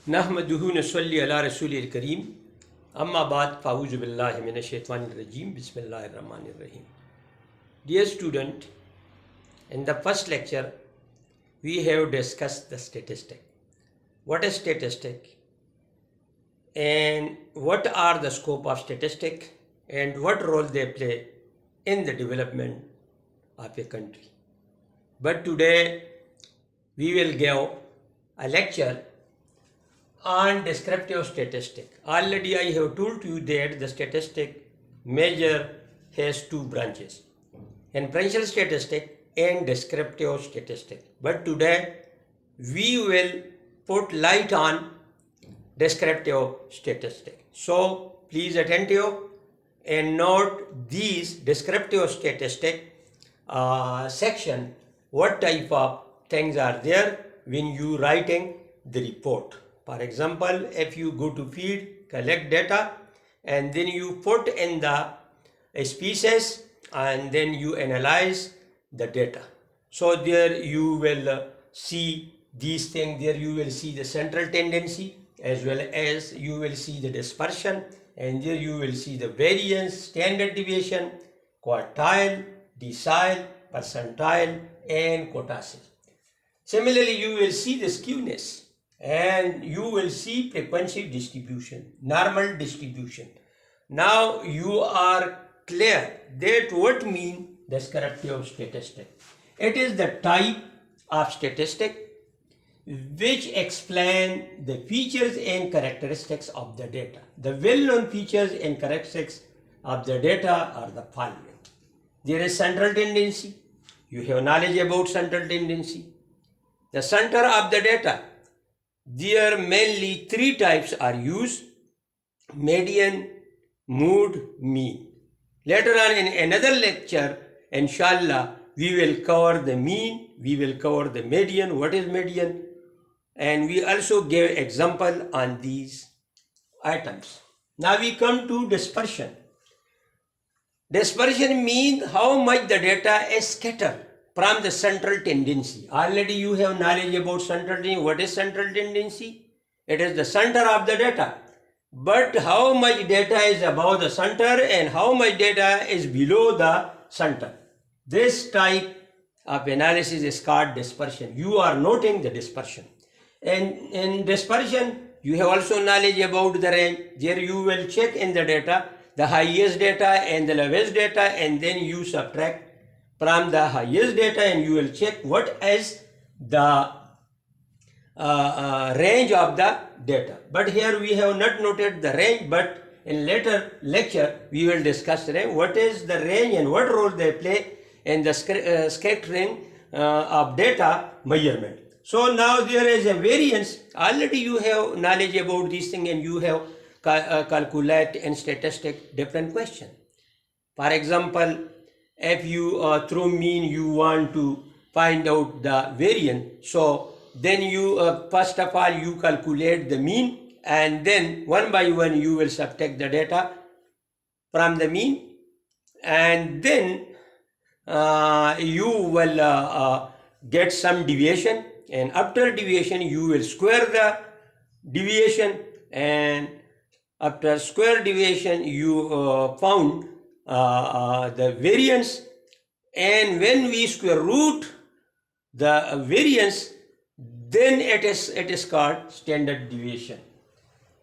नहमदुहु नसल्ली अला रसूलिल करीम अम्मा बाद फ़ाऊज़ु बिल्लाहि मिनश शैतानिर रजीम बिस्मिल्लाहिर रहमानिर रहीम. Dear student, in the first lecture we have discussed the statistic. What is statistic and what are the scope of statistic and what role they play in the development of a country. But today we will give a lecture on descriptive statistic. Already I have told you that the statistic measure has two branches, inferential statistic and descriptive statistic. But today we will put light on descriptive statistic. So please attentive and note these descriptive statistic section, what type of things are there when you writing the report. For example, if you go to field, collect data, and then you put in the species, and then you analyze the data. So there you will see these things. There you will see the central tendency, as well as you will see the dispersion, and there you will see the variance, standard deviation, quartile, decile, percentile, and quotient. Similarly, you will see the skewness, and you will see frequency distribution, normal distribution. Now you are clear that what mean descriptive statistic. It is the type of statistic which explain the features and characteristics of the data. The well-known features and characteristics of the data are the following. There is central tendency. You have knowledge about central tendency. The center of the data. There mainly three types are used: median, mood, mean. Later on in another lecture, inshallah, we will cover the mean, we will cover the median, what is median, and we also give example on these items. Now we come to dispersion. Dispersion means how much the data is scattered from the central tendency. Already you have knowledge about central tendency. What is central tendency? It is the center of the data. But how much data is above the center and how much data is below the center? This type of analysis is called dispersion. You are noting the dispersion. And in dispersion, you have also knowledge about the range. There you will check in the data, the highest data and the lowest data, and then you subtract from the highest data and you will check what is the range of the data. But here we have not noted the range, but in later lecture we will discuss the range. What is the range and what role they play in the scattering of data measurement. So now there is a variance. Already you have knowledge about this thing and you have calculate in statistic different question. For example, if you through mean you want to find out the variance, so then you first of all you calculate the mean, and then one by one you will subtract the data from the mean, and then you will get some deviation, and after deviation you will square the deviation, and after square deviation you found the variance, and when we square root the variance, then it is called standard deviation.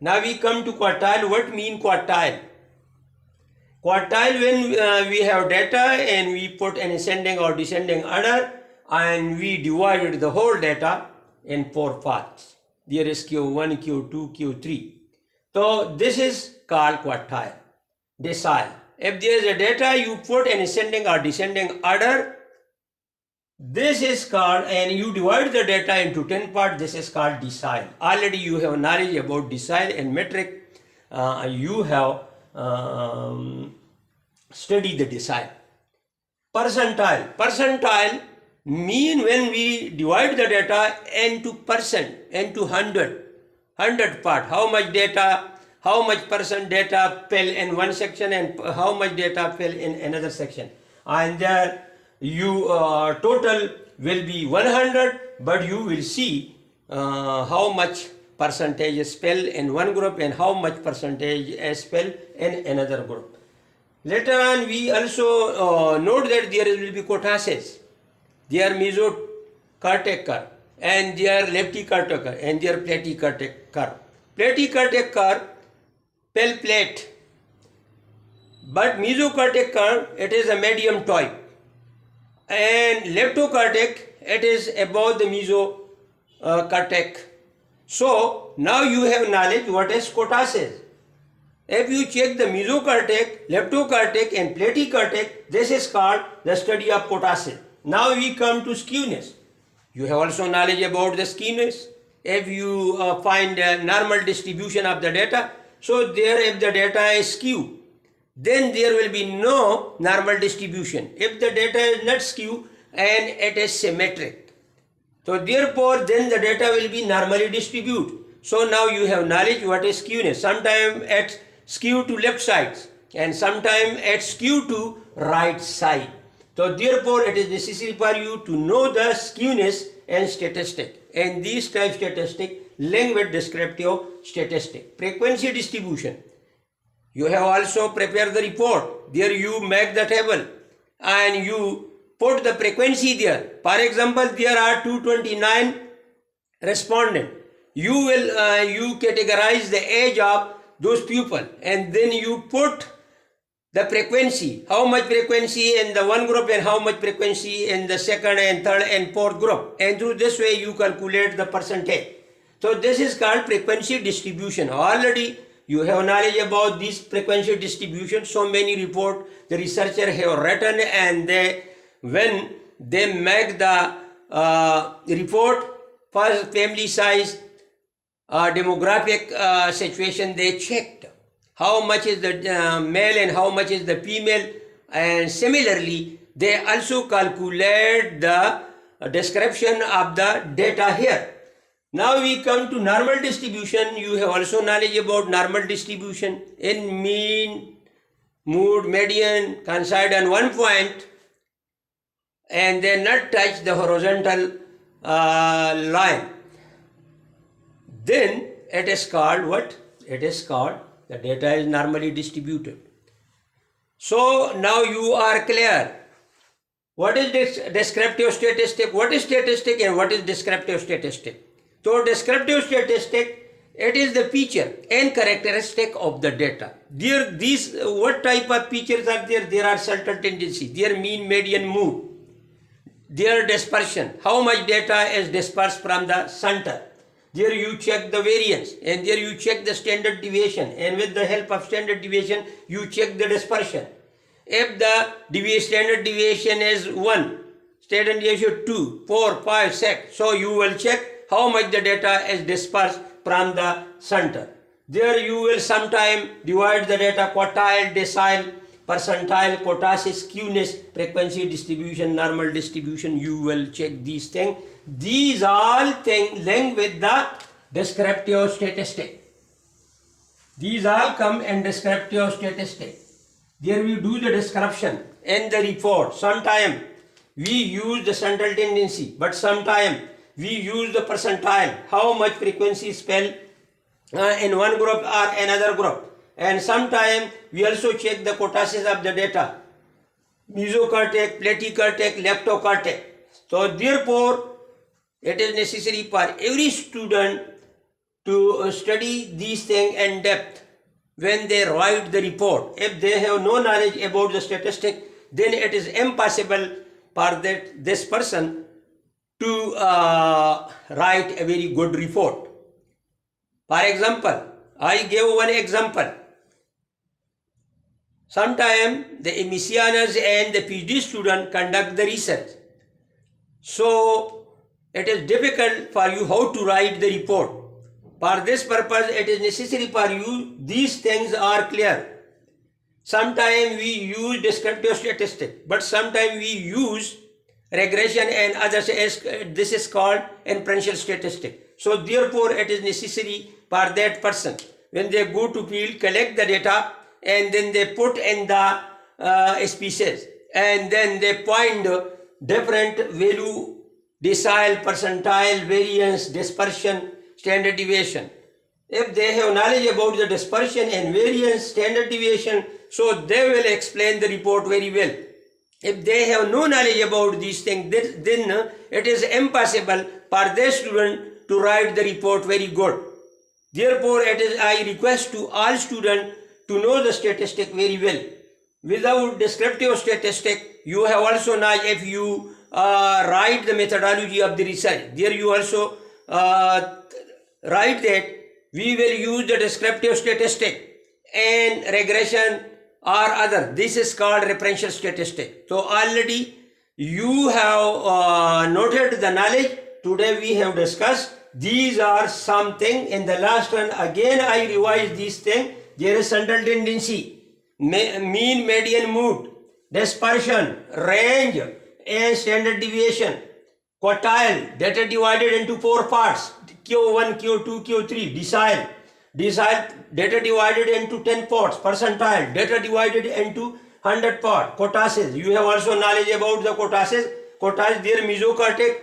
Now we come to quartile. What mean quartile? Quartile, when we have data and we put an ascending or descending order and we divided the whole data in four parts. There is Q1, Q2, Q3. So this is called quartile. Decile. If there is a data you put an ascending or descending order, this is called, and you divide the data into 10 parts, this is called decile. Already you have knowledge about decile and metric. You have studied the decile. Percentile. Percentile mean when we divide the data into percent, into 100 part, how much data, how much percent data fell in one section and how much data fell in another section, and there you total will be 100, but you will see how much percentage spell in one group and how much percentage spell in another group. Later on, we also note that there will be quotases. There are mesocardiac curve, and there are lefty-cardiac curve, and there are platy-cardiac curve. Platy-cardiac curve, pale plate, but mesocardiac curve, it is a medium type, and leptocardiac, it is above the mesocardiac. So now you have knowledge what is quotases. If you check the mesocardiac, leptocardiac and platycardiac, this is called the study of quotases. Now we come to skewness. You have also knowledge about the skewness. If you find a normal distribution of the data, so there if the data is skewed, then there will be no normal distribution. If the data is not skewed and it is symmetric, so therefore then the data will be normally distributed. So now you have knowledge what is skewness. Sometimes it's skewed to left sides and sometimes it's skewed to right side. So therefore it is necessary for you to know the skewness and statistic. And these type statistic linked with descriptive statistic. Frequency distribution. You have also prepared the report. There you make the table and you put the frequency there. For example, there are 229 respondents. You will you categorize the age of those people and then you put the frequency, how much frequency in the one group and how much frequency in the second and third and fourth group, and through this way you calculate the percentage. So this is called frequency distribution. Already you have knowledge about this frequency distribution. So many reports the researcher have written, and when they make the report for family size, demographic situation, they checked how much is the male and how much is the female, and similarly they also calculate the description of the data here. Now we come to normal distribution. You have also knowledge about normal distribution. In mean, mood, median, coincide on one point and then not touch the horizontal line. Then it is called what? It is called the data is normally distributed. So now you are clear. What is this descriptive statistic? What is statistic and what is descriptive statistic? So descriptive statistic, it is the feature and characteristic of the data. What type of features are there? There are certain tendencies. Their mean, median, mood. Their dispersion. How much data is dispersed from the center. There you check the variance, and there you check the standard deviation, and with the help of standard deviation you check the dispersion. If the standard deviation is 1, standard deviation 2, 4, 5, 6, so you will check how much the data is dispersed from the center. There you will sometime divide the data quartile, decile, percentile, quotasis, skewness, frequency distribution, normal distribution. You will check these things. These all things linked with the descriptive statistic. These all come in descriptive statistic. There we do the description in the report. Sometimes we use the central tendency, but sometimes we use the percentile, how much frequency spell in one group or another group. And sometimes we also check the quotasis of the data, mesocardiac, platycardiac, leptocardiac. So therefore, it is necessary for every student to study these things in depth when they write the report. If they have no knowledge about the statistic, then it is impossible for this person to write a very good report. For example, I gave one example. Sometimes the MSc and the PhD student conduct the research. So it is difficult for you how to write the report. For this purpose, it is necessary for you, these things are clear. Sometimes we use descriptive statistics, but sometimes we use regression and others. This is called inferential statistics. So therefore, it is necessary for that person, when they go to field, collect the data, and then they put in the species, and then they find different value, decile, percentile, variance, dispersion. standard deviation. If they have knowledge about the dispersion and variance, standard deviation, so they will explain the report very well. If they have no knowledge about these things, then it is impossible for their student to write the report very good. Therefore, I request to all students to know the statistic very well. Without descriptive statistic, you have also knowledge if you write the methodology of the research. There you also write that we will use the descriptive statistic and regression or other. This is called referential statistic. So already you have noted the knowledge. Today we have discussed. These are something. In the last one, again I revise these things. There is central tendency, mean, median, mood, dispersion, range, and standard deviation. Quartile, data divided into 4 parts. Q1, Q2, Q3, decile, data divided into 10 parts. Percentile, data divided into 100 parts. Cortices, you have also knowledge about the cortices. Cortices, there mesocortex,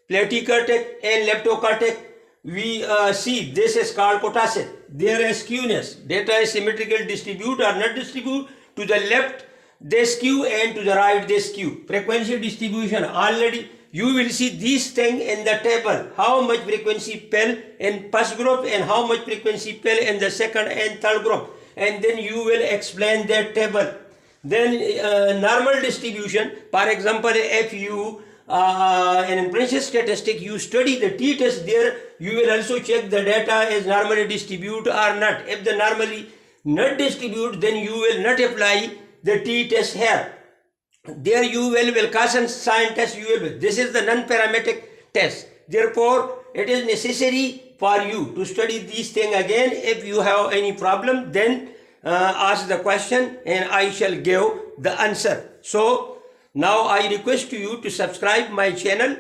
platycortex, and leptocortex. We see this is called cortices. There is skewness, data is symmetrical distribute or not distribute. To the left they skew and to the right they skew. Frequency distribution, already you will see these things in the table. How much frequency fell in first group and how much frequency fell in the second and third group. And then you will explain that table. Then normal distribution, for example, if you in inferential statistic you study the t-test, there you will also check the data is normally distributed or not. If the normally not distribute, then you will not apply the t-test here. There you will caution sign test you will. This is the non-parametric test. Therefore, it is necessary for you to study these things again. If you have any problem, then ask the question and I shall give the answer. So now I request you to subscribe my channel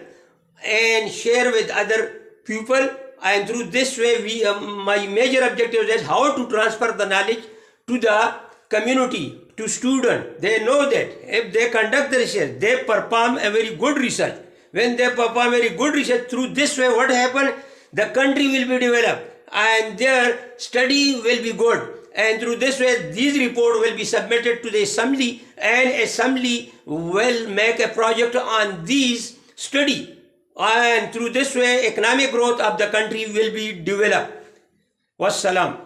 and share with other people. And through this way, my major objective is how to transfer the knowledge to the community, to students. They know that if they conduct the research, they perform a very good research. When they perform very good research, through this way what happens? The country will be developed and their study will be good. And through this way, these reports will be submitted to the assembly and assembly will make a project on these study. And through this way, economic growth of the country will be developed. Wassalam.